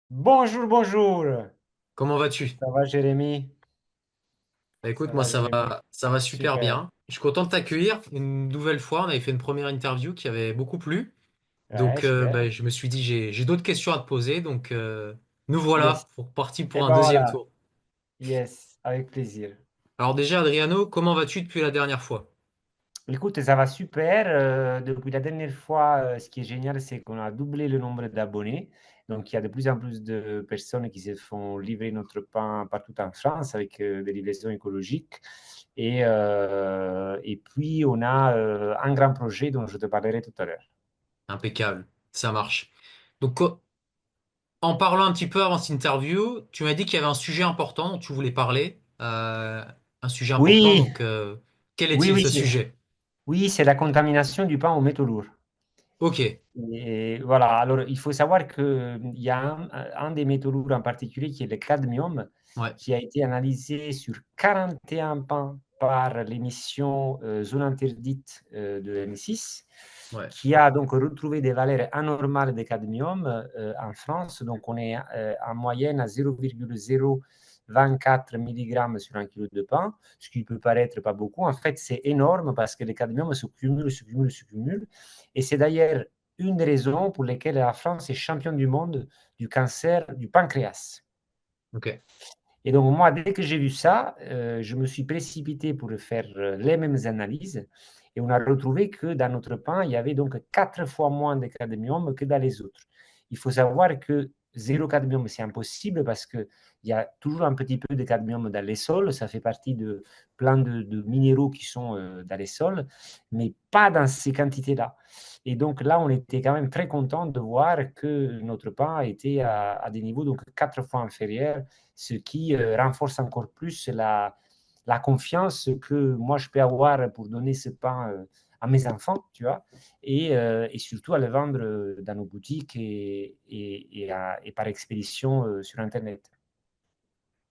Bonjour, bonjour. Comment vas-tu? Ça va, Jérémy? Bah, écoute, Ça moi va, Jérémy? ça va super Super. bien. Je suis content de t'accueillir une nouvelle fois. On avait fait une première interview qui avait beaucoup plu. Ouais, super. Bah, je me suis dit, j'ai d'autres questions à te poser. Nous voilà Yes. partis Et pour un ben deuxième voilà. tour. Yes, avec plaisir. Alors déjà, Adriano, comment vas-tu depuis la dernière fois? Écoute, ça va super. Depuis la dernière fois, ce qui est génial, c'est qu'on a doublé le nombre d'abonnés. Donc, il y a de plus en plus de personnes qui se font livrer notre pain partout en France avec des livraisons écologiques. Et puis, on a un grand projet dont je te parlerai tout à l'heure. Impeccable, ça marche. Donc, co- En parlant un petit peu avant cette interview, tu m'as dit qu'il y avait un sujet important dont tu voulais parler. Un sujet important, Oui, quel oui, est-il oui, ce sujet? oui, c'est la contamination du pain aux métaux lourds. Ok, Et voilà, alors il faut savoir qu'il y a un des métaux lourds en particulier qui est le cadmium, ouais, qui a été analysé sur 41 pains par l'émission Zone interdite de M6, ouais. qui a donc retrouvé des valeurs anormales de cadmium en France. Donc on est en moyenne à 0,024 mg sur un kilo de pain, ce qui peut paraître pas beaucoup. En fait, c'est énorme parce que le cadmium se cumule, se cumule, se cumule. Et c'est d'ailleurs une des raisons pour lesquelles la France est championne du monde du cancer du pancréas. Ok. Et donc, moi, dès que j'ai vu ça, je me suis précipité pour faire les mêmes analyses. Et on a retrouvé que dans notre pain, il y avait donc 4 fois moins de cadmium que dans les autres. Il faut savoir que zéro cadmium, c'est impossible parce qu'il y a toujours un petit peu de cadmium dans les sols. Ça fait partie de plein de minéraux qui sont dans les sols, mais pas dans ces quantités-là. Et donc là, on était quand même très content de voir que notre pain était à des niveaux donc 4 fois inférieurs, ce qui renforce encore plus la confiance que moi je peux avoir pour donner ce pain à mes enfants, tu vois, et surtout à le vendre dans nos boutiques et par expédition sur Internet.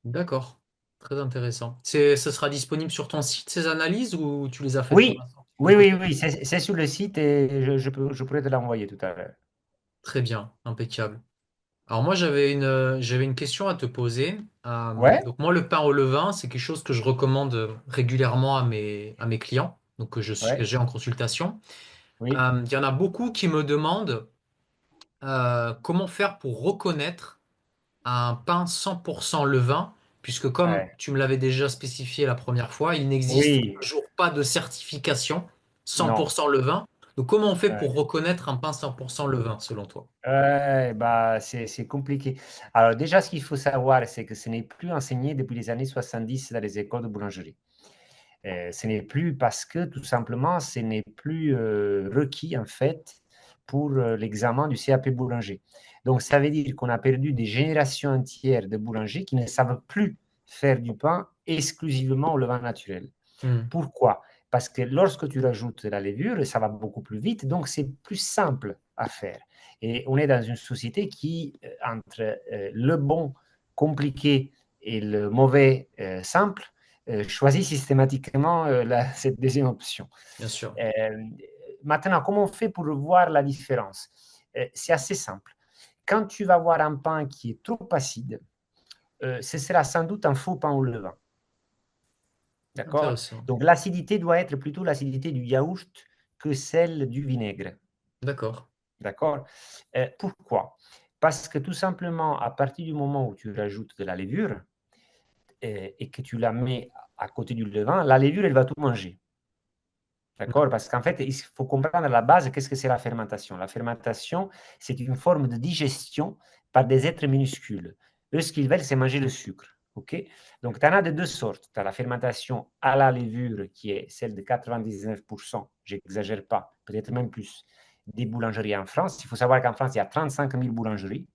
D'accord, très intéressant. Ce sera disponible sur ton site, ces analyses, ou tu les as faites pour Oui, l'instant de oui, ton oui, côté? oui, c'est sur le site et je pourrais te l'envoyer tout à l'heure. Très bien, impeccable. Alors moi, j'avais une question à te poser. Ouais, Donc moi, le pain au levain, c'est quelque chose que je recommande régulièrement à mes clients, que ouais, j'ai en consultation. oui, Il y en a beaucoup qui me demandent comment faire pour reconnaître un pain 100% levain, puisque comme ouais, tu me l'avais déjà spécifié la première fois, il n'existe oui, toujours pas de certification non. 100% levain. Donc comment on fait pour Ouais. reconnaître un pain 100% levain, selon toi? Ouais, bah, c'est compliqué. Alors déjà, ce qu'il faut savoir, c'est que ce n'est plus enseigné depuis les années 70 dans les écoles de boulangerie. Ce n'est plus parce que tout simplement, ce n'est plus requis en fait pour l'examen du CAP boulanger. Donc ça veut dire qu'on a perdu des générations entières de boulangers qui ne savent plus faire du pain exclusivement au levain naturel. Hmm, Pourquoi? Parce que lorsque tu rajoutes la levure, ça va beaucoup plus vite, donc c'est plus simple à faire. Et on est dans une société qui, entre le bon compliqué et le mauvais simple, choisit systématiquement cette deuxième option. bien sûr. Euh, Maintenant, comment on fait pour voir la différence? C'est assez simple. Quand tu vas voir un pain qui est trop acide, ce sera sans doute un faux pain au levain. D'accord? Intéressant. Donc l'acidité doit être plutôt l'acidité du yaourt que celle du vinaigre. D'accord. D'accord? Pourquoi? Parce que tout simplement, à partir du moment où tu rajoutes de la levure et que tu la mets à côté du levain, la levure, elle va tout manger. D'accord? Parce qu'en fait, il faut comprendre à la base qu'est-ce que c'est la fermentation. La fermentation, c'est une forme de digestion par des êtres minuscules. Eux, ce qu'ils veulent, c'est manger le sucre. OK? Donc, tu en as de deux sortes. Tu as la fermentation à la levure, qui est celle de 99%, j'exagère pas, peut-être même plus, des boulangeries en France. Il faut savoir qu'en France, il y a 35 000 boulangeries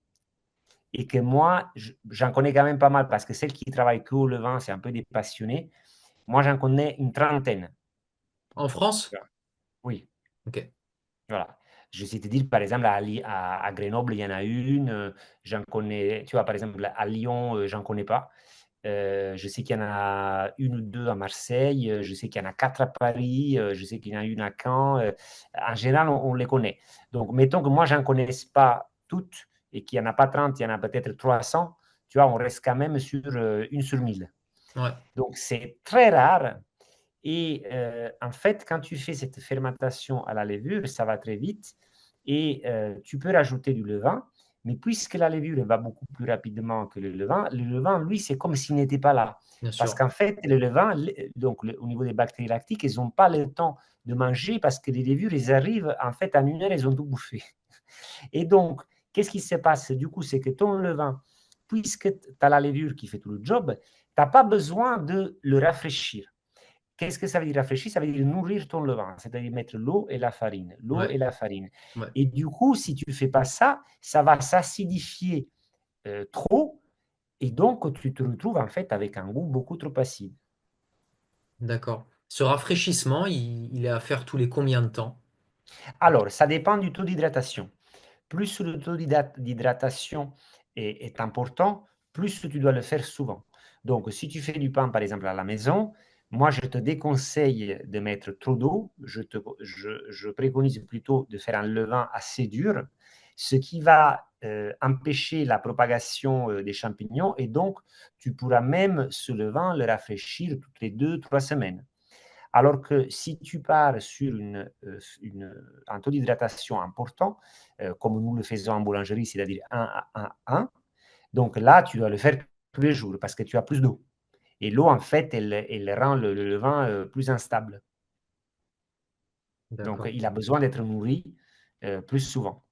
et que moi, j'en connais quand même pas mal parce que celles qui travaillent que au levain, c'est un peu des passionnés. Moi, j'en connais une trentaine. En France? Oui. Ok. Voilà. Je sais te dire, par exemple, à Grenoble, il y en a une. J'en connais, tu vois, par exemple, à Lyon, j'en connais pas. Je sais qu'il y en a une ou deux à Marseille. Je sais qu'il y en a quatre à Paris. Je sais qu'il y en a une à Caen. En général, on les connaît. Donc, mettons que moi, j'en connaisse pas toutes. et qu'il n'y en a pas 30, il y en a peut-être 300, tu vois, on reste quand même sur 1 sur 1000. Ouais, Donc, c'est très rare. Et en fait, quand tu fais cette fermentation à la levure, ça va très vite et tu peux rajouter du levain. Mais puisque la levure va beaucoup plus rapidement que le levain, lui, c'est comme s'il n'était pas là. bien Parce sûr. qu'en fait, le levain, donc au niveau des bactéries lactiques, ils n'ont pas le temps de manger parce que les levures, ils arrivent, en fait, en 1 heure, ils ont tout bouffé. Et donc, qu'est-ce qui se passe? Du coup, c'est que ton levain, puisque tu as la levure qui fait tout le job, tu n'as pas besoin de le rafraîchir. Qu'est-ce que ça veut dire rafraîchir? Ça veut dire nourrir ton levain, c'est-à-dire mettre l'eau et la farine, l'eau Ouais, et la farine. ouais, Et du coup, si tu ne fais pas ça, ça va s'acidifier trop et donc tu te retrouves en fait avec un goût beaucoup trop acide. d'accord. Ce rafraîchissement, il est à faire tous les combien de temps? Alors, ça dépend du taux d'hydratation. Plus le taux d'hydratation est important, plus tu dois le faire souvent. Donc, si tu fais du pain, par exemple, à la maison, moi, je te déconseille de mettre trop d'eau. Je préconise plutôt de faire un levain assez dur, ce qui va empêcher la propagation des champignons. Et donc, tu pourras même ce levain le rafraîchir toutes les 2, 3 semaines. Alors que si tu pars sur un taux d'hydratation important, comme nous le faisons en boulangerie, c'est-à-dire 1 à 1, donc là, tu dois le faire tous les jours parce que tu as plus d'eau. Et l'eau, en fait, elle rend le levain plus instable. Donc, D'accord. il a besoin d'être nourri plus souvent.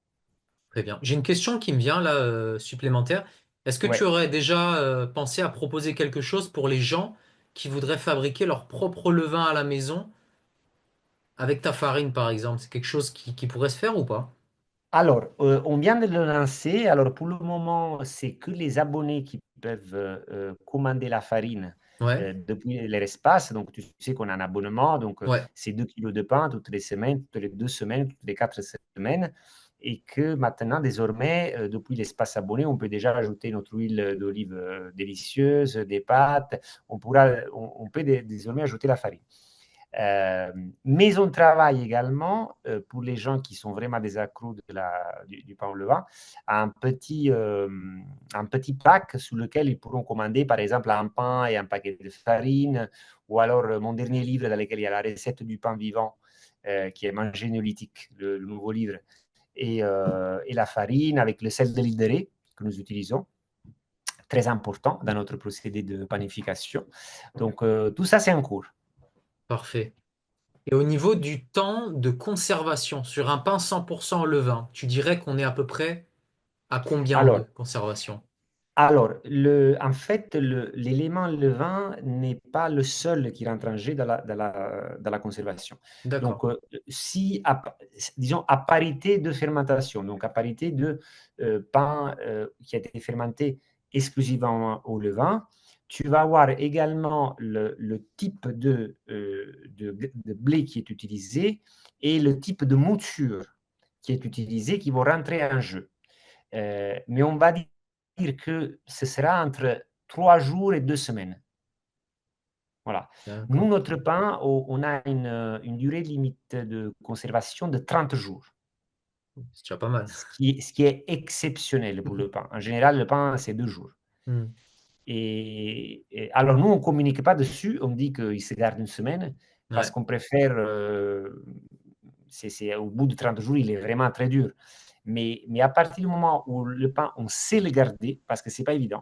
Très bien. J'ai une question qui me vient là, supplémentaire. Est-ce que tu Ouais. aurais déjà pensé à proposer quelque chose pour les gens qui voudraient fabriquer leur propre levain à la maison avec ta farine, par exemple? C'est quelque chose qui pourrait se faire ou pas? Alors, on vient de le lancer. Alors, pour le moment, c'est que les abonnés qui peuvent commander la farine Ouais, depuis leur espace. Donc, tu sais qu'on a un abonnement. Donc, ouais, c'est 2 kilos de pain toutes les semaines, toutes les 2 semaines, toutes les 4 semaines. Et que maintenant, désormais, depuis l'espace abonné, on peut déjà ajouter notre huile d'olive délicieuse, des pâtes. On peut désormais ajouter la farine. Euh, mais on travaille également, pour les gens qui sont vraiment des accros du pain au levain, à un petit pack sous lequel ils pourront commander, par exemple, un pain et un paquet de farine, ou alors mon dernier livre dans lequel il y a la recette du pain vivant, qui est Manger néolithique, le nouveau livre, et la farine avec le sel de l'île de Ré que nous utilisons, très important dans notre procédé de panification. Donc, tout ça, c'est en cours. parfait. Et au niveau du temps de conservation sur un pain 100% au levain, tu dirais qu'on est à peu près à combien de Alors, conservation? Alors, en fait, l'élément levain n'est pas le seul qui rentre en jeu dans la conservation. D'accord. Donc, si, disons, à parité de fermentation, donc à parité de pain qui a été fermenté exclusivement au levain, tu vas avoir également le type de blé qui est utilisé et le type de mouture qui est utilisé qui vont rentrer en jeu. Mais on va dire que ce sera entre 3 jours et 2 semaines. Voilà. Nous, D'accord. notre pain, on a une durée limite de conservation de 30 jours, C'est déjà pas mal. ce qui est exceptionnel pour le pain. En général, le pain, c'est 2 jours. Hmm. Et alors, nous, on ne communique pas dessus. On dit qu'il se garde une semaine parce Ouais, qu'on préfère. Au bout de 30 jours, il est vraiment très dur. Mais à partir du moment où le pain, on sait le garder, parce que ce n'est pas évident,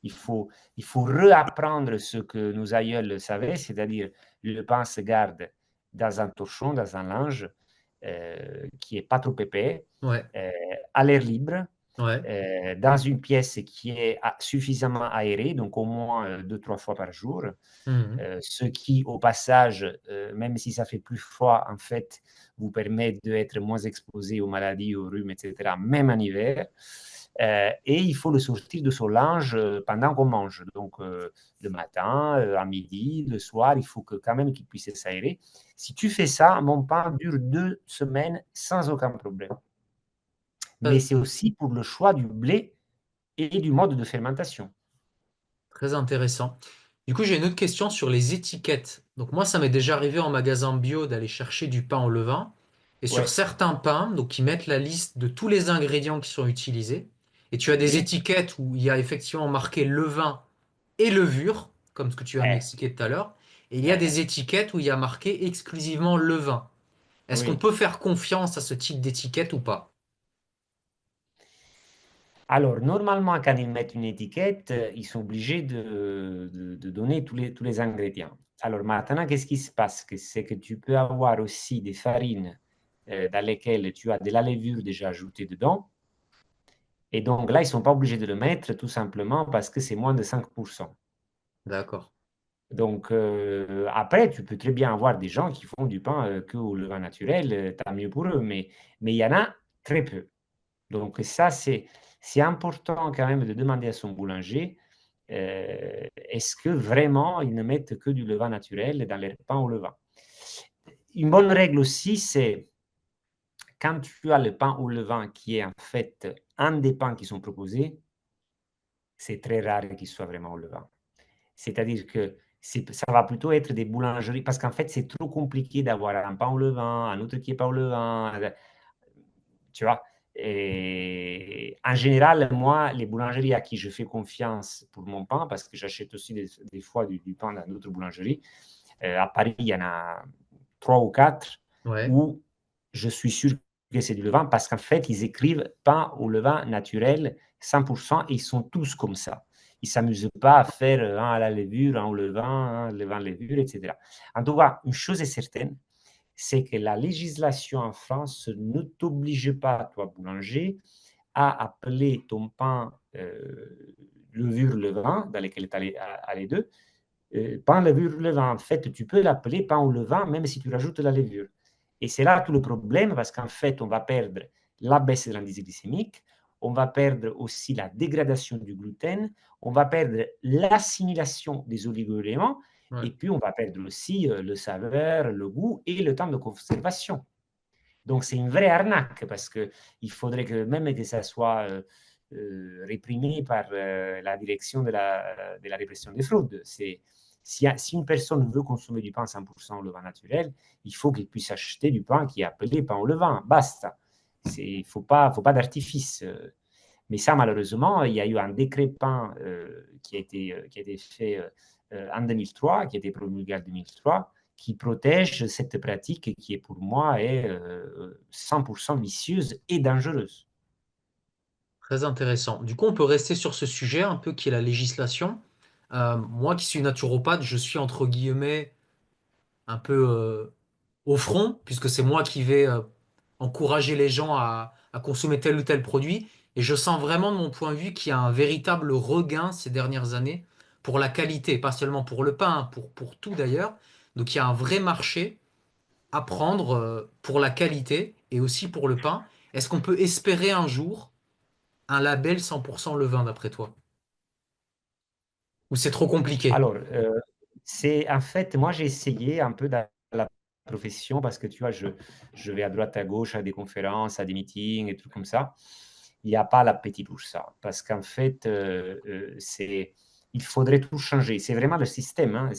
il faut, il faut réapprendre ce que nos aïeuls savaient, c'est-à-dire le pain se garde dans un torchon, dans un linge qui n'est pas trop épais, ouais, euh, à l'air libre, ouais. dans une pièce qui est suffisamment aérée, donc au moins 2, 3 fois par jour, Mhm. ce qui, au passage, même si ça fait plus froid, en fait, vous permet d'être moins exposé aux maladies, aux rhumes, etc., même en hiver. Et il faut le sortir de son linge pendant qu'on mange. Donc, le matin, à midi, le soir, il faut quand même qu'il puisse s'aérer. Si tu fais ça, mon pain dure 2 semaines sans aucun problème. Mais Très, c'est aussi pour le choix du blé et du mode de fermentation. très intéressant. Du coup, j'ai une autre question sur les étiquettes. Donc moi, ça m'est déjà arrivé en magasin bio d'aller chercher du pain au levain. Et sur Ouais, certains pains, donc ils mettent la liste de tous les ingrédients qui sont utilisés. et tu as des Oui, étiquettes où il y a effectivement marqué levain et levure, comme ce que tu vas eh, m'expliquer tout à l'heure, et il y a eh, des étiquettes où il y a marqué exclusivement levain. Est-ce qu'on oui. peut faire confiance à ce type d'étiquette ou pas? Alors, normalement, quand ils mettent une étiquette, ils sont obligés de donner tous les ingrédients. Alors maintenant, qu'est-ce qui se passe? C'est que tu peux avoir aussi des farines dans lesquelles tu as de la levure déjà ajoutée dedans. Et donc là, ils ne sont pas obligés de le mettre tout simplement parce que c'est moins de 5%. D'accord. Donc après, tu peux très bien avoir des gens qui font du pain que au levain naturel, tant mieux pour eux, mais il y en a très peu. Donc ça, c'est important quand même de demander à son boulanger, est-ce que vraiment ils ne mettent que du levain naturel dans les pains au levain? Une bonne règle aussi, c'est quand tu as le pain au levain qui est en fait un des pains qui sont proposés, c'est très rare qu'il soit vraiment au levain. C'est-à-dire que ça va plutôt être des boulangeries, parce qu'en fait, c'est trop compliqué d'avoir un pain au levain, un autre qui n'est pas au levain, tu vois. Et en général, moi, les boulangeries à qui je fais confiance pour mon pain, parce que j'achète aussi des fois du pain dans d'autres boulangeries, à Paris, il y en a trois ou quatre Ouais. où je suis sûr que c'est du levain, parce qu'en fait, ils écrivent pain au levain naturel 100% et ils sont tous comme ça. Ils ne s'amusent pas à faire un à la levure, un au levain, un levain levure, etc. En tout cas, une chose est certaine, c'est que la législation en France ne t'oblige pas, toi, boulanger, à appeler ton pain levure levain, dans lequel tu as les deux, pain levure levain. En fait, tu peux l'appeler pain au levain, même si tu rajoutes la levure. Et c'est là tout le problème, parce qu'en fait, on va perdre la baisse de l'indice glycémique, on va perdre aussi la dégradation du gluten, on va perdre l'assimilation des oligo-éléments, Ouais. et puis on va perdre aussi le saveur, le goût et le temps de conservation. Donc c'est une vraie arnaque parce qu'il faudrait que même que ça soit réprimé par la direction de la répression des fraudes. Si une personne veut consommer du pain 100% au levain naturel, il faut qu'il puisse acheter du pain qui est appelé pain au levain. Basta. Il ne faut pas d'artifice. Mais ça, malheureusement, il y a eu un décret pain qui a été fait en 2003, qui a été promulgué en 2003, qui protège cette pratique qui est pour moi est 100% vicieuse et dangereuse. Très intéressant. Du coup, on peut rester sur ce sujet un peu qui est la législation. Moi qui suis naturopathe, je suis entre guillemets un peu au front, puisque c'est moi qui vais encourager les gens à consommer tel ou tel produit. Et je sens vraiment de mon point de vue qu'il y a un véritable regain ces dernières années pour la qualité, pas seulement pour le pain, hein, pour tout d'ailleurs. Donc il y a un vrai marché à prendre pour la qualité et aussi pour le pain. Est-ce qu'on peut espérer un jour un label 100% levain d'après toi? Ou c'est trop compliqué? Alors, c'est en fait, moi j'ai essayé un peu dans la profession parce que tu vois, je vais à droite à gauche à des conférences, à des meetings et tout comme ça. Il n'y a pas l'appétit pour ça parce qu'en fait, il faudrait tout changer. C'est vraiment le système. Hein.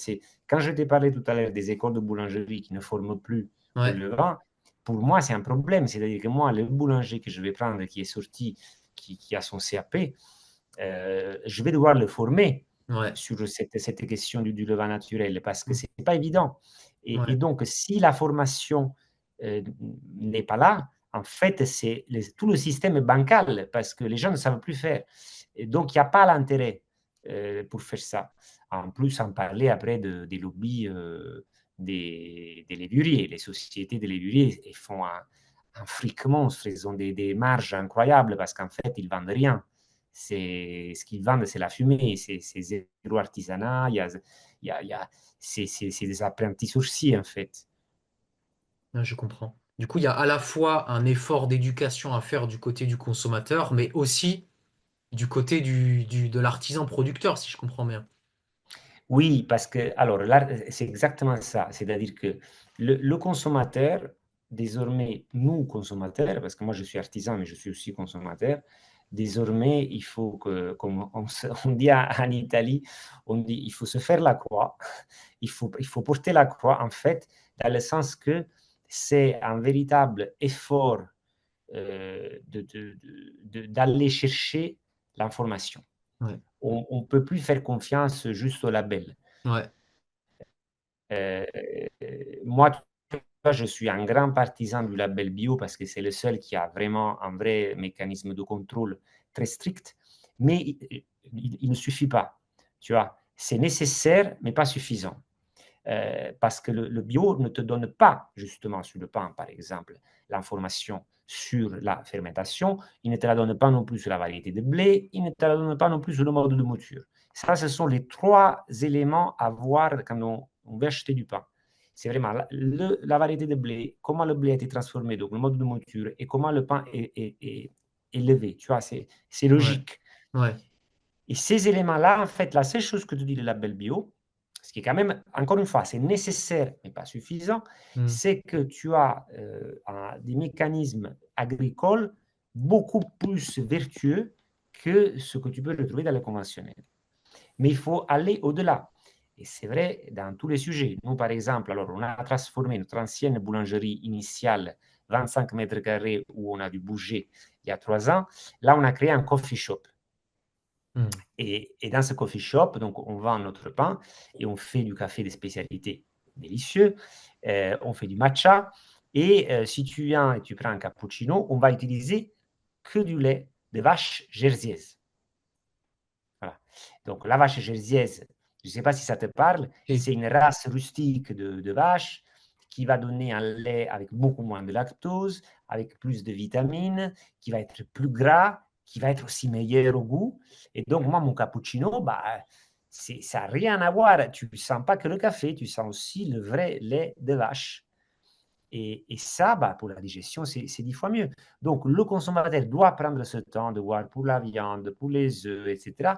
Quand je t'ai parlé tout à l'heure des écoles de boulangerie qui ne forment plus au Ouais, levain, pour moi c'est un problème. C'est-à-dire que moi, le boulanger que je vais prendre qui est sorti, qui a son CAP, je vais devoir le former ouais, sur cette question du levain naturel parce que ce n'est pas évident. Et ouais. donc, si la formation n'est pas là, en fait, tout le système est bancal parce que les gens ne savent plus faire. Et donc, il n'y a pas l'intérêt pour faire ça. En plus, en parler après des lobbies des levuriers. Les sociétés des levuriers font un fric monstre, ils ont des marges incroyables parce qu'en fait, ils ne vendent rien. Ce qu'ils vendent, c'est la fumée, c'est zéro artisanat, il y a c'est des apprentis sorciers, en fait. Ouais, je comprends. Du coup, il y a à la fois un effort d'éducation à faire du côté du consommateur, mais aussi du côté de l'artisan producteur, si je comprends bien. Oui, parce que, alors là, c'est exactement ça. C'est-à-dire que le consommateur, désormais, nous, consommateurs, parce que moi, je suis artisan, mais je suis aussi consommateur, désormais, il faut que, comme on dit en Italie, on dit, il faut se faire la croix, il faut porter la croix, en fait, dans le sens que c'est un véritable effort d'aller chercher l'information. Ouais. On ne peut plus faire confiance juste au label. Ouais. Euh, Moi, tu vois, je suis un grand partisan du label bio parce que c'est le seul qui a vraiment un vrai mécanisme de contrôle très strict, mais il ne suffit pas. Tu vois, c'est nécessaire, mais pas suffisant. Parce que le bio ne te donne pas, justement, sur le pain, par exemple, l'information sur la fermentation, il ne te la donne pas non plus sur la variété de blé, il ne te la donne pas non plus sur le mode de mouture. Ça, ce sont les trois éléments à voir quand on veut acheter du pain. C'est vraiment la variété de blé, comment le blé a été transformé, donc le mode de mouture, et comment le pain est élevé. Tu vois, c'est Ouais. logique. Ouais. Et ces éléments-là, en fait, la seule chose que te dit le label bio, ce qui est quand même, encore une fois, c'est nécessaire mais pas suffisant, Hmm. c'est que tu as des mécanismes agricoles beaucoup plus vertueux que ce que tu peux retrouver dans le conventionnel. Mais il faut aller au-delà. Et c'est vrai dans tous les sujets. Nous, par exemple, alors, on a transformé notre ancienne boulangerie initiale, 25 mètres carrés, où on a dû bouger il y a 3 ans. Là, on a créé un coffee shop. Hmm. Et dans ce coffee shop, donc, on vend notre pain et on fait du café de spécialité délicieux. On fait du matcha. Et si tu viens et tu prends un cappuccino, on va utiliser que du lait de vache jersiaise. Voilà. Donc, la vache jersiaise, je ne sais pas si ça te parle, Et c'est une race rustique de vache qui va donner un lait avec beaucoup moins de lactose, avec plus de vitamines, qui va être plus gras, qui va être aussi meilleur au goût. Et donc, moi, mon cappuccino, bah, ça n'a rien à voir. Tu ne sens pas que le café, tu sens aussi le vrai lait de vache. Et ça, bah, pour la digestion, c'est 10 fois mieux. Donc, le consommateur doit prendre ce temps de voir pour la viande, pour les œufs, etc.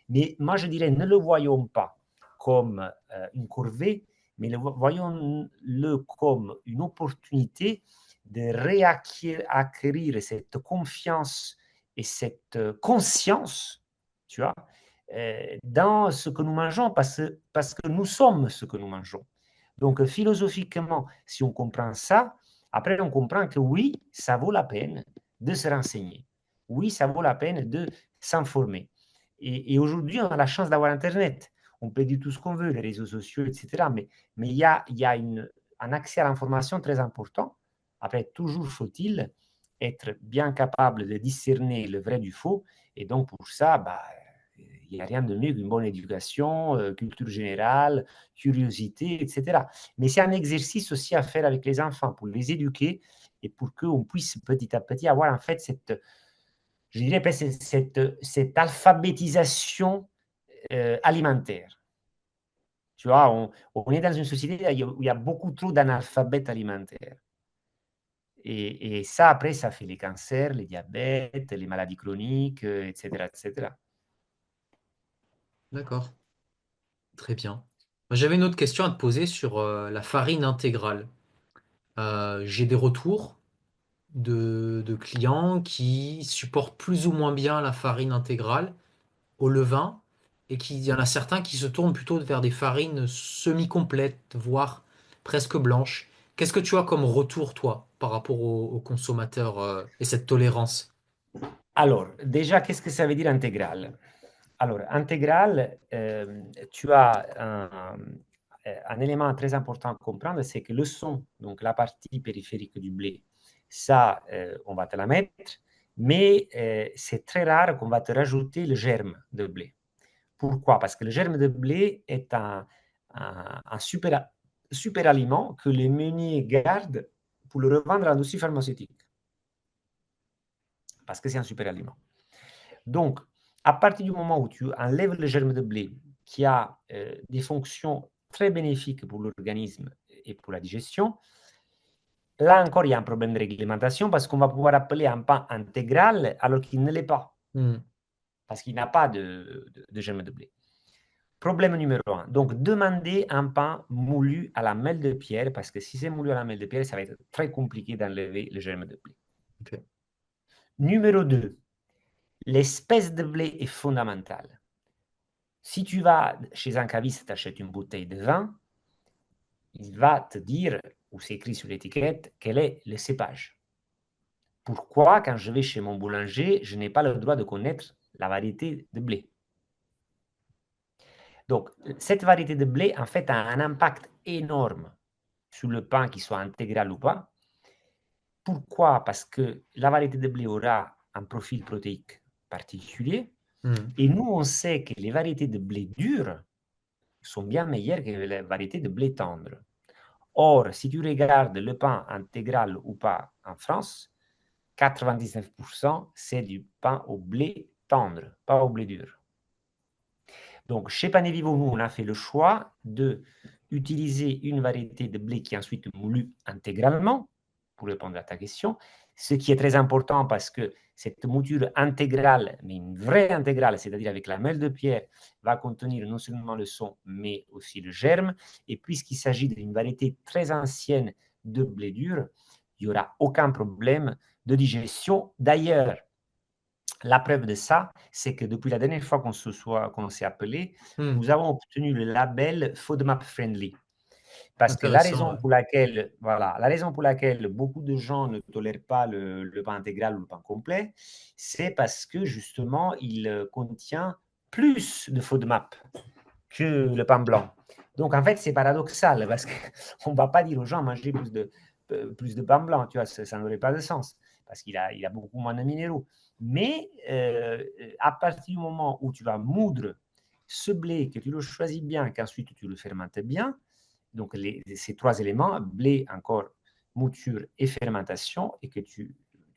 Mais moi, je dirais, ne le voyons pas comme une corvée, mais voyons-le comme une opportunité de réacquérir cette confiance et cette conscience, tu vois, dans ce que nous mangeons, parce que nous sommes ce que nous mangeons. Donc, philosophiquement, si on comprend ça, après, on comprend que oui, ça vaut la peine de se renseigner. Oui, ça vaut la peine de s'informer. Et aujourd'hui, on a la chance d'avoir Internet. On peut dire tout ce qu'on veut, les réseaux sociaux, etc. Mais il y a un accès à l'information très important. Après, toujours faut-il être bien capable de discerner le vrai du faux. Et donc, pour ça, bah, il n'y a rien de mieux qu'une bonne éducation, culture générale, curiosité, etc. Mais c'est un exercice aussi à faire avec les enfants pour les éduquer et pour qu'on puisse petit à petit avoir en fait je dirais, cette alphabétisation alimentaire. Tu vois, on est dans une société où il y a beaucoup trop d'analphabètes alimentaires. Et ça, après, ça fait les cancers, les diabètes, les maladies chroniques, etc., etc. d'accord, très bien. Moi, j'avais une autre question à te poser sur la farine intégrale. J'ai des retours de clients qui supportent plus ou moins bien la farine intégrale au levain et qu'il y en a certains qui se tournent plutôt vers des farines semi-complètes, voire presque blanches. Qu'est-ce que tu as comme retour, toi, par rapport aux consommateurs et cette tolérance? Alors, déjà, qu'est-ce que ça veut dire intégral? Alors, intégral, tu as un élément très important à comprendre, c'est que le son, donc la partie périphérique du blé, ça, on va te la mettre, mais c'est très rare qu'on va te rajouter le germe de blé. Pourquoi? Parce que le germe de blé est un super aliment que les meuniers gardent pour le revendre à l'industrie pharmaceutique, parce que c'est un super aliment. Donc, à partir du moment où tu enlèves le germe de blé, qui a des fonctions très bénéfiques pour l'organisme et pour la digestion, là encore, il y a un problème de réglementation parce qu'on va pouvoir appeler un pain intégral alors qu'il ne l'est pas, Hmm. parce qu'il n'a pas de germe de blé. Problème numéro un. Donc, demandez un pain moulu à la mêle de pierre, parce que si c'est moulu à la mêle de pierre, ça va être très compliqué d'enlever le germe de blé. Ok. Numéro 2, l'espèce de blé est fondamentale. Si tu vas chez un caviste, tu achètes une bouteille de vin, il va te dire, ou c'est écrit sur l'étiquette, quel est le cépage. Pourquoi, quand je vais chez mon boulanger, je n'ai pas le droit de connaître la variété de blé. Donc, cette variété de blé, en fait, a un impact énorme sur le pain, qu'il soit intégral ou pas. Pourquoi? Parce que la variété de blé aura un profil protéique particulier. Mhm. Et nous, on sait que les variétés de blé dur sont bien meilleures que les variétés de blé tendre. Or, si tu regardes le pain intégral ou pas en France, 99%, c'est du pain au blé tendre, pas au blé dur. Donc, chez Panevivo, nous, on a fait le choix d'utiliser une variété de blé qui est ensuite moulue intégralement, pour répondre à ta question, ce qui est très important parce que cette mouture intégrale, mais une vraie intégrale, c'est-à-dire avec la meule de pierre, va contenir non seulement le son, mais aussi le germe. Et puisqu'il s'agit d'une variété très ancienne de blé dur, il n'y aura aucun problème de digestion. D'ailleurs, la preuve de ça, c'est que depuis la dernière fois qu'on s'est appelé, Mhm. nous avons obtenu le label FODMAP Friendly. Parce que la Intéressant, raison ouais. pour laquelle, voilà, la raison pour laquelle beaucoup de gens ne tolèrent pas le pain intégral ou le pain complet, c'est parce que justement, il contient plus de FODMAP que le pain blanc. Donc, en fait, c'est paradoxal parce qu'on ne va pas dire aux gens manger plus de pain blanc, tu vois, ça n'aurait pas de sens parce il a beaucoup moins de minéraux. Mais à partir du moment où tu vas moudre ce blé, que tu le choisis bien, qu'ensuite tu le fermentes bien, donc ces trois éléments, blé encore, mouture et fermentation, et que tu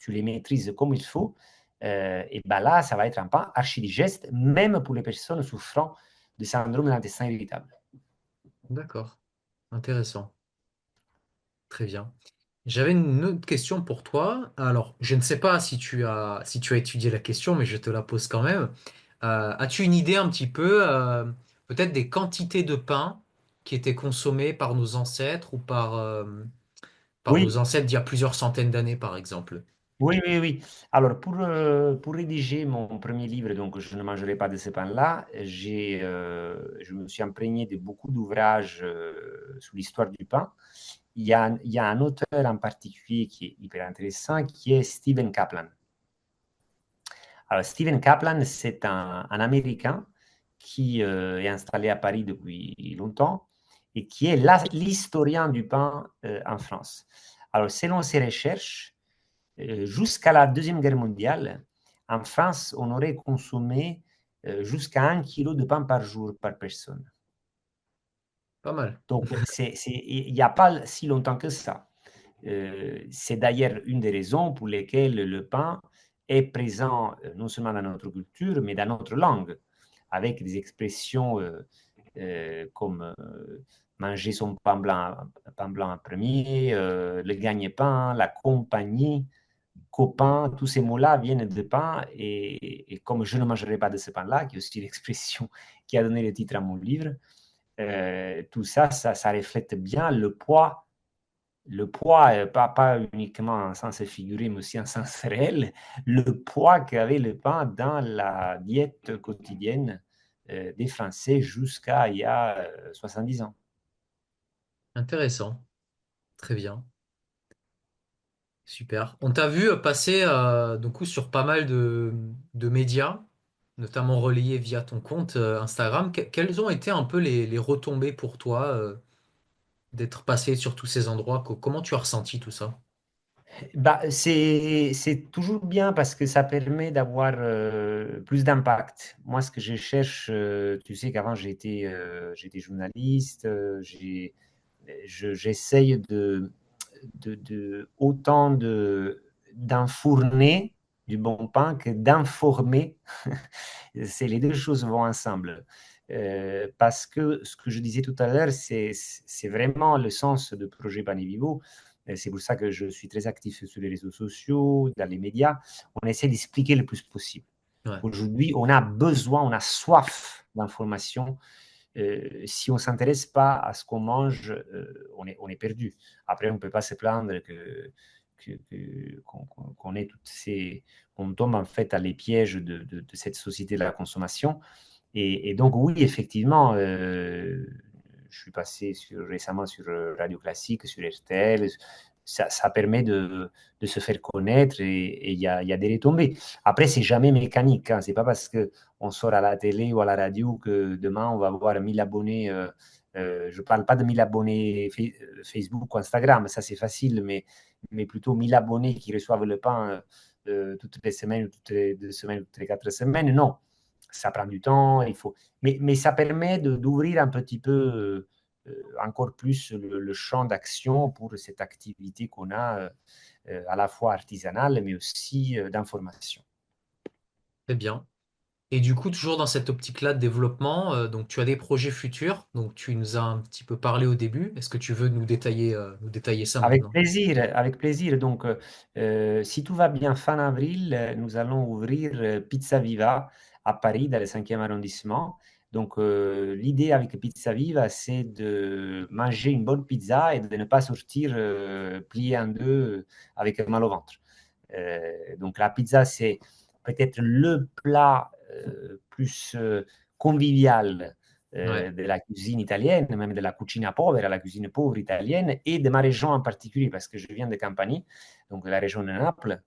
les maîtrises comme il faut, et ben là, ça va être un pain archidigeste, même pour les personnes souffrant de syndrome de l'intestin irritable. D'accord. Intéressant. Très bien. J'avais une autre question pour toi. Alors, je ne sais pas si tu as étudié la question, mais je te la pose quand même. As-tu une idée un petit peu, peut-être des quantités de pain qui étaient consommées par nos ancêtres ou par nos Oui, ancêtres d'il y a plusieurs centaines d'années, par exemple? oui, oui, oui. Alors, pour rédiger mon premier livre, donc je ne mangerai pas de ce pain-là, je me suis imprégné de beaucoup d'ouvrages sur l'histoire du pain. Il y a un auteur en particulier qui est hyper intéressant, qui est Stephen Kaplan. Alors, Stephen Kaplan, c'est un Américain qui est installé à Paris depuis longtemps et qui est l'historien du pain en France. Alors, selon ses recherches, jusqu'à la Deuxième Guerre mondiale, en France, on aurait consommé jusqu'à 1 kilo de pain par jour par personne. Pas mal. Donc, il n'y a pas si longtemps que ça. C'est d'ailleurs une des raisons pour lesquelles le pain est présent non seulement dans notre culture, mais dans notre langue, avec des expressions comme manger son pain blanc en premier, le gagne-pain, la compagnie, copain, tous ces mots-là viennent de pain. Et comme je ne mangerai pas de ce pain-là, qui est aussi l'expression qui a donné le titre à mon livre, tout ça, ça reflète bien le poids, pas uniquement en sens figuré, mais aussi en sens réel, le poids qu'avait le pain dans la diète quotidienne des Français jusqu'à il y a 70 ans. Intéressant. Très bien. Super. On t'a vu passer du coup sur pas mal de médias, notamment relayés via ton compte Instagram. Quelles ont été un peu les retombées pour toi d'être passé sur tous ces endroits? Comment tu as ressenti tout ça? Bah, c'est toujours bien parce que ça permet d'avoir plus d'impact. Moi, ce que je cherche, tu sais qu'avant j'étais journaliste, j'essaye autant d'enfourner du bon pain que d'informer. C'est les deux choses vont ensemble. Parce que ce que je disais tout à l'heure, c'est vraiment le sens de projet Vivo. C'est pour ça que je suis très actif sur les réseaux sociaux, dans les médias. On essaie d'expliquer le plus possible. Ouais, Aujourd'hui, on a besoin, on a soif d'informations. Si on ne s'intéresse pas à ce qu'on mange, on est perdu. Après, on ne peut pas se plaindre qu'on ait toutes ces... On tombe en fait à les pièges de cette société de la consommation. Et donc, oui, effectivement, je suis passé récemment sur Radio Classique, sur RTL, ça permet de se faire connaître et il y a des retombées. Après, c'est jamais mécanique. Hein. C'est pas parce qu'on sort à la télé ou à la radio que demain on va avoir 1000 abonnés. Je parle pas de 1000 abonnés Facebook ou Instagram, ça c'est facile, mais plutôt 1000 abonnés qui reçoivent le pain toutes les semaines, toutes les 2 semaines, toutes les 4 semaines. Non, ça prend du temps. Mais ça permet d'ouvrir un petit peu encore plus le champ d'action pour cette activité qu'on a à la fois artisanale, mais aussi d'information. Très bien. Et du coup, toujours dans cette optique-là de développement, donc tu as des projets futurs, donc tu nous as un petit peu parlé au début. Est-ce que tu veux nous détailler ça Avec maintenant? plaisir, avec plaisir. Donc, si tout va bien, fin avril, nous allons ouvrir Pizza Viva à Paris, dans le 5e arrondissement. Donc, l'idée avec Pizza Viva, c'est de manger une bonne pizza et de ne pas sortir plié en deux avec mal au ventre. Donc, la pizza, c'est peut-être le plat plus convivial Ouais, de la cuisine italienne, même de la cucina povera, la cuisine pauvre italienne, et de ma région en particulier, parce que je viens de Campanie, donc de la région de Naples.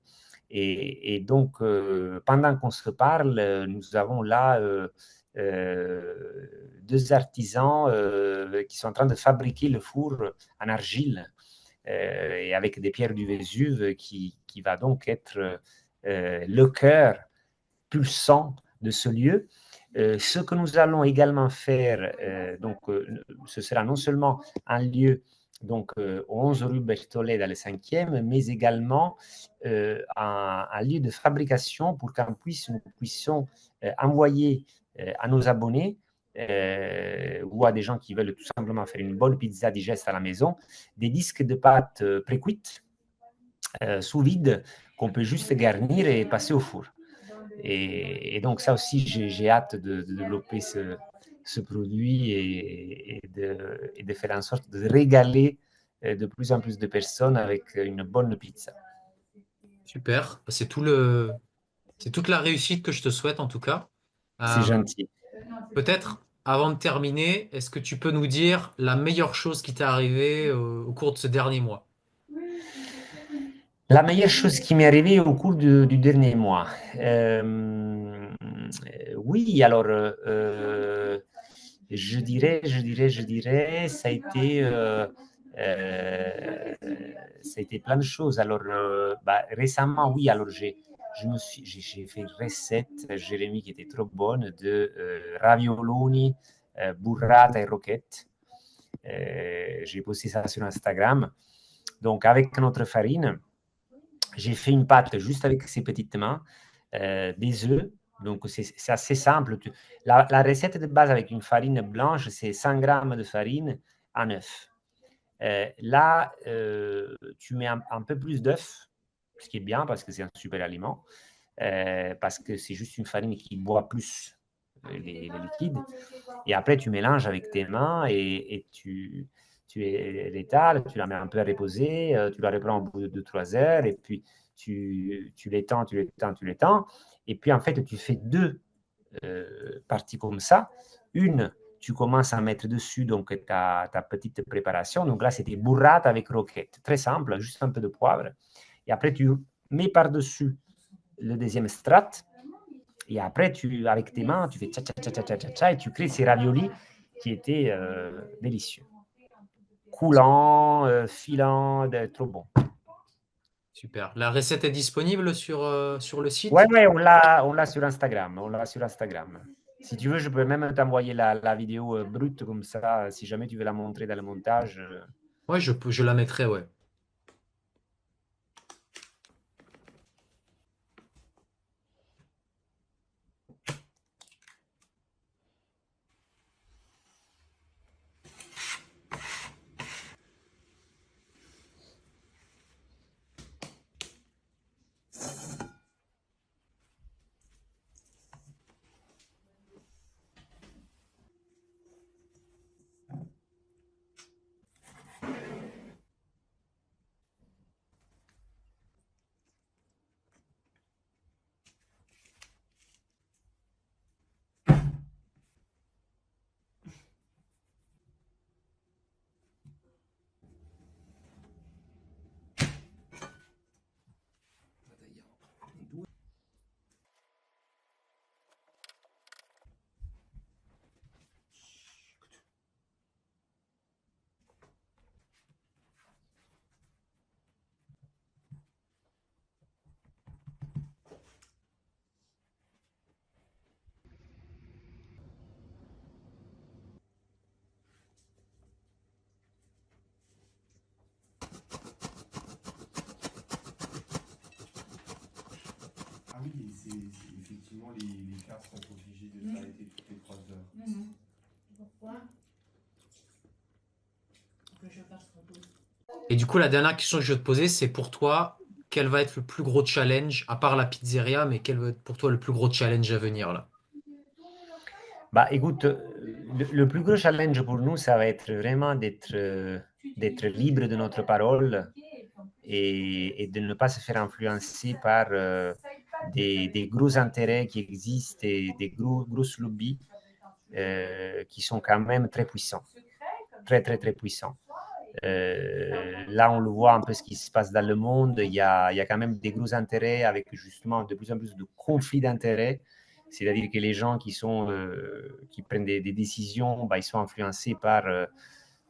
Et donc, pendant qu'on se parle, nous avons là 2 artisans qui sont en train de fabriquer le four en argile et avec des pierres du Vésuve qui va donc être le cœur pulsant de ce lieu. Ce que nous allons également faire, ce sera non seulement un lieu donc, au 11 rue Berthollet dans le 5e, mais également un lieu de fabrication pour nous puissions envoyer à nos abonnés ou à des gens qui veulent tout simplement faire une bonne pizza digeste à la maison, des disques de pâte pré-cuites sous vide qu'on peut juste garnir et passer au four. Et donc ça aussi, j'ai hâte de développer ce produit et de faire en sorte de régaler de plus en plus de personnes avec une bonne pizza. super. C'est toute la réussite que je te souhaite en tout cas. C'est Euh, gentil. Peut-être, avant de terminer, est-ce que tu peux nous dire la meilleure chose qui t'est arrivée au cours de ce dernier mois? La meilleure chose qui m'est arrivée au cours du dernier mois. Euh, oui, alors, je dirais, euh, ça a été plein de choses. Alors, bah, récemment, oui, alors j'ai fait une recette, Jérémy, qui était trop bonne, de ravioloni, burrata et roquette. J'ai posté ça sur Instagram. Donc, avec notre farine, j'ai fait une pâte juste avec ses petites mains, des œufs. Donc, c'est assez simple. La recette de base avec une farine blanche, c'est 100 grammes de farine, un œuf. Là, tu mets un peu plus d'œufs, ce qui est bien parce que c'est un super aliment, parce que c'est juste une farine qui boit plus les liquides. Et après, tu mélanges avec tes mains et tu l'étales, tu la mets un peu à reposer, tu la reprends au bout de 3 heures et puis tu l'étends, tu l'étends, tu l'étends. Et puis, en fait, tu fais deux parties comme ça. Une, tu commences à mettre dessus donc ta petite préparation. Donc là, c'était burrate avec roquette. Très simple, juste un peu de poivre. Et après, tu mets par-dessus le deuxième strat. Et après, avec tes mains, tu fais tcha tcha tcha tcha tcha tcha et tu crées ces raviolis qui étaient délicieux. Coulant, filant, trop bon. Super. La recette est disponible sur le Ouais, site? ouais, on l'a sur Instagram. On l'a sur Instagram. Si tu veux, je peux même t'envoyer la vidéo brute comme ça, si jamais tu veux la montrer dans le montage. Ouais, je la mettrai, ouais. Et du coup, la dernière question que je vais te poser, c'est pour toi, quel va être le plus gros challenge, à part la pizzeria, mais quel va être pour toi le plus gros challenge à venir là? Bah, écoute, le plus gros challenge pour nous, ça va être vraiment d'être libre de notre parole et de ne pas se faire influencer par des gros intérêts qui existent et des grosses lobbies qui sont quand même très puissants, très, très, très puissants. Là, on le voit un peu ce qui se passe dans le monde. Il y a quand même des gros intérêts avec justement de plus en plus de conflits d'intérêts. C'est-à-dire que les gens qui prennent des décisions, bah, ils sont influencés par.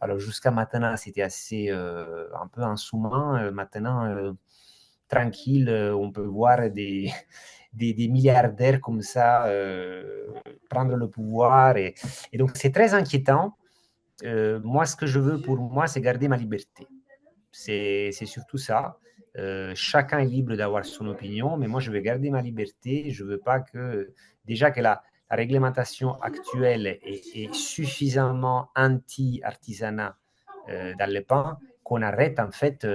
Alors jusqu'à maintenant, c'était assez un peu en sous-main. Maintenant, tranquille, on peut voir des milliardaires comme ça prendre le pouvoir. Et donc, c'est très inquiétant. Moi, ce que je veux pour moi, c'est garder ma liberté. C'est surtout ça. Chacun est libre d'avoir son opinion, mais moi, je veux garder ma liberté. Je veux pas que, déjà que la réglementation actuelle est suffisamment anti-artisanat dans le pain, qu'on arrête en fait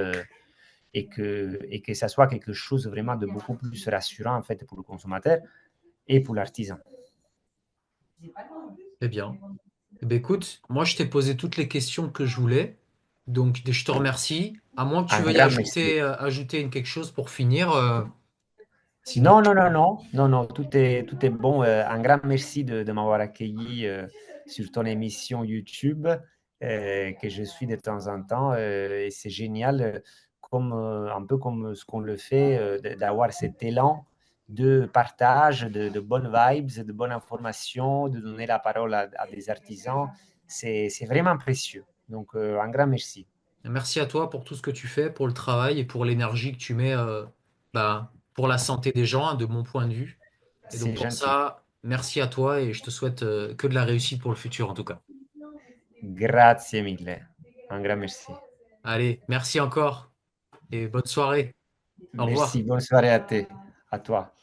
et que ça soit quelque chose vraiment de beaucoup plus rassurant en fait pour le consommateur et pour l'artisan. Eh bien. Eh bien, écoute, moi je t'ai posé toutes les questions que je voulais, donc je te remercie. À moins que tu Un veuilles grand merci. ajouter quelque chose pour finir, sinon. Non, non, non, non, non, non, tout est bon. Un grand merci de m'avoir accueilli sur ton émission YouTube que je suis de temps en temps. Et c'est génial, un peu comme ce qu'on le fait, d'avoir cet élan de partage, de bonnes vibes, de bonnes informations, de donner la parole à des artisans. C'est vraiment précieux. Donc, un grand merci. Merci à toi pour tout ce que tu fais, pour le travail et pour l'énergie que tu mets pour la santé des gens, hein, de mon point de vue. Et donc C'est pour gentil. ça, merci à toi et je te souhaite que de la réussite pour le futur en tout cas. Grazie mille. Un grand merci. Allez, merci encore et bonne soirée. Au Merci, revoir. bonne soirée à toi.